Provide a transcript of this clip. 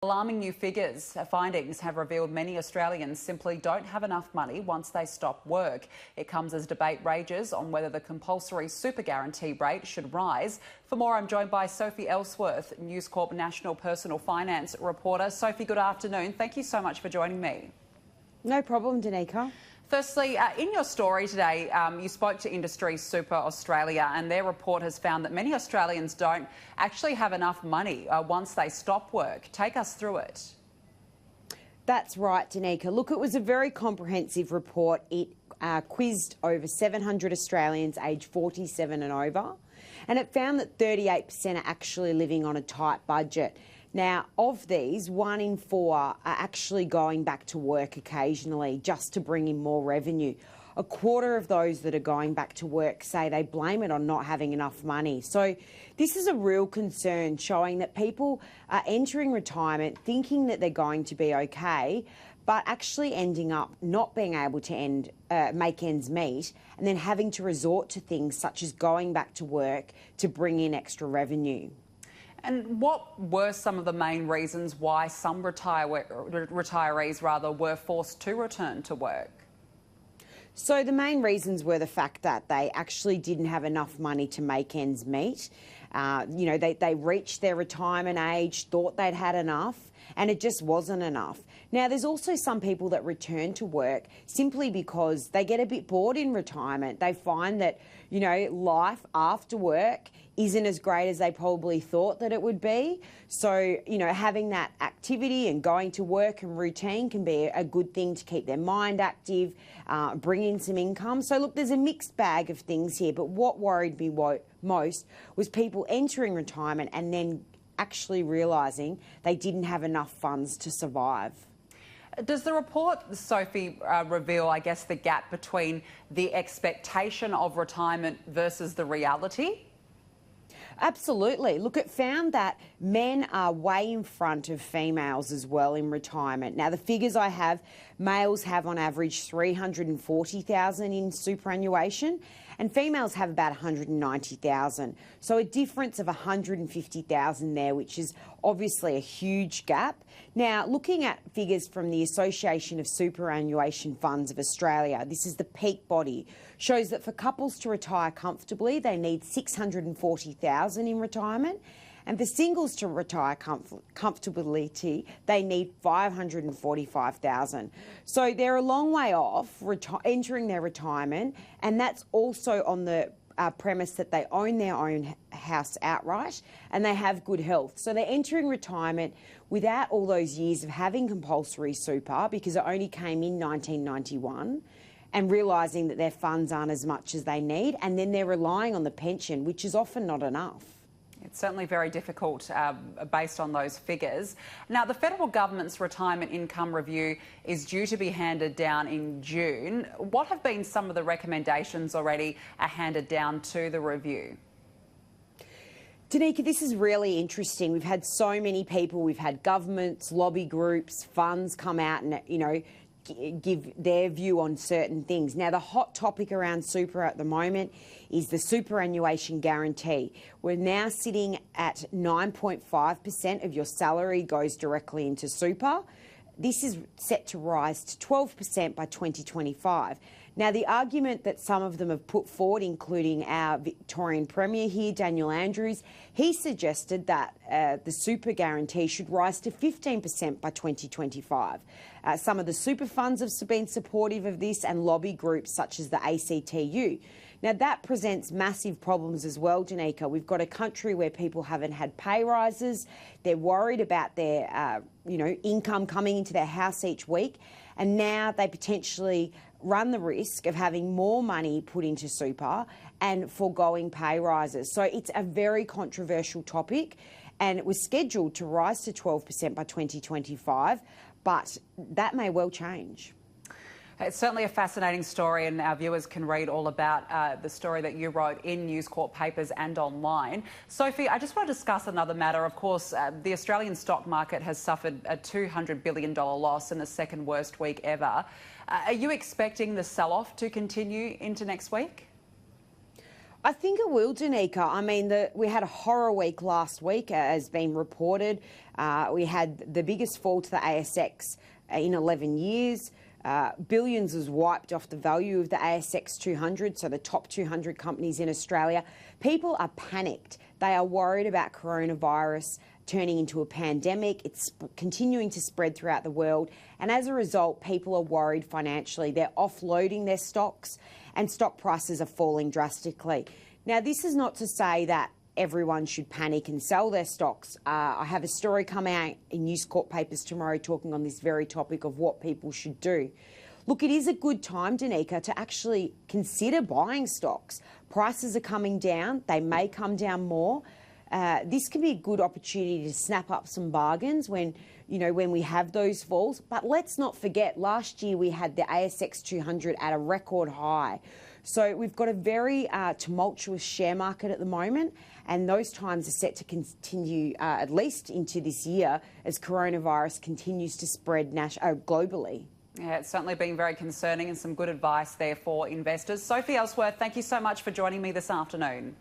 Alarming new findings have revealed many Australians simply don't have enough money once they stop work. It comes as debate rages on whether the compulsory super guarantee rate should rise. For more, I'm joined by Sophie Elsworth, News Corp national personal finance reporter. Sophie, good afternoon. Thank you so much for joining me. No problem, Danica. Firstly, in your story today, you spoke to Industry Super Australia, and their report has found that many Australians don't actually have enough money once they stop work. Take us through it. That's right, Danica. Look, it was a very comprehensive report. It quizzed over 700 Australians aged 47 and over, and it found that 38% are actually living on a tight budget. Now, of these, 1 in 4 are actually going back to work occasionally just to bring in more revenue. A quarter of those that are going back to work say they blame it on not having enough money. So this is a real concern, showing that people are entering retirement thinking that they're going to be okay, but actually ending up not being able to make ends meet, and then having to resort to things such as going back to work to bring in extra revenue. And what were some of the main reasons why some retirees were forced to return to work? So the main reasons were the fact that they actually didn't have enough money to make ends meet. They reached their retirement age, thought they'd had enough, and it just wasn't enough. Now, there's also some people that return to work simply because they get a bit bored in retirement. They find that, life after work isn't as great as they probably thought that it would be. So, having that activity and going to work and routine can be a good thing to keep their mind active, bring in some income. So, look, there's a mixed bag of things here, but what worried me most was people entering retirement and then actually realising they didn't have enough funds to survive. Does the report, Sophie, reveal, I guess, the gap between the expectation of retirement versus the reality? Absolutely. Look, it found that men are way in front of females as well in retirement. Now, the figures I have, males have on average 340,000 in superannuation, and females have about 190,000. So a difference of 150,000 there, which is obviously a huge gap. Now, looking at figures from the Association of Superannuation Funds of Australia, this is the peak body, shows that for couples to retire comfortably, they need 640,000 in retirement. And for singles to retire comfortability, they need 545,000. So they're a long way off entering their retirement, and that's also on the premise that they own their own house outright and they have good health. So they're entering retirement without all those years of having compulsory super, because it only came in 1991, and realising that their funds aren't as much as they need, and then they're relying on the pension, which is often not enough. It's certainly very difficult based on those figures. Now, the federal government's retirement income review is due to be handed down in June. What have been some of the recommendations already handed down to the review? Danica, this is really interesting. We've had so many people, we've had governments, lobby groups, funds come out and, give their view on certain things. Now, the hot topic around super at the moment is the superannuation guarantee. We're now sitting at 9.5% of your salary goes directly into super. This is set to rise to 12% by 2025. Now, the argument that some of them have put forward, including our Victorian Premier here, Daniel Andrews, he suggested that the super guarantee should rise to 15% by 2025. Some of the super funds have been supportive of this, and lobby groups such as the ACTU. Now, that presents massive problems as well, Danica. We've got a country where people haven't had pay rises. They're worried about their, income coming into their house each week. And now they potentially run the risk of having more money put into super and foregoing pay rises. So it's a very controversial topic, and it was scheduled to rise to 12% by 2025, but that may well change. It's certainly a fascinating story, and our viewers can read all about the story that you wrote in News Corp papers and online. Sophie, I just want to discuss another matter. Of course, the Australian stock market has suffered a $200 billion loss in the second worst week ever. Are you expecting the sell-off to continue into next week? I think it will, Danica. I mean, we had a horror week last week, as been reported. We had the biggest fall to the ASX in 11 years. Billions was wiped off the value of the ASX 200, so the top 200 companies in Australia. People are panicked. They are worried about coronavirus turning into a pandemic. It's continuing to spread throughout the world. And as a result, people are worried financially. They're offloading their stocks and stock prices are falling drastically. Now, this is not to say that everyone should panic and sell their stocks. I have a story come out in News Corp papers tomorrow talking on this very topic of what people should do. Look, it is a good time, Danica, to actually consider buying stocks. Prices are coming down. They may come down more. This can be a good opportunity to snap up some bargains when we have those falls. But let's not forget, last year we had the ASX 200 at a record high. So we've got a very tumultuous share market at the moment, and those times are set to continue at least into this year as coronavirus continues to spread globally. Yeah, it's certainly been very concerning and some good advice there for investors. Sophie Elsworth, thank you so much for joining me this afternoon.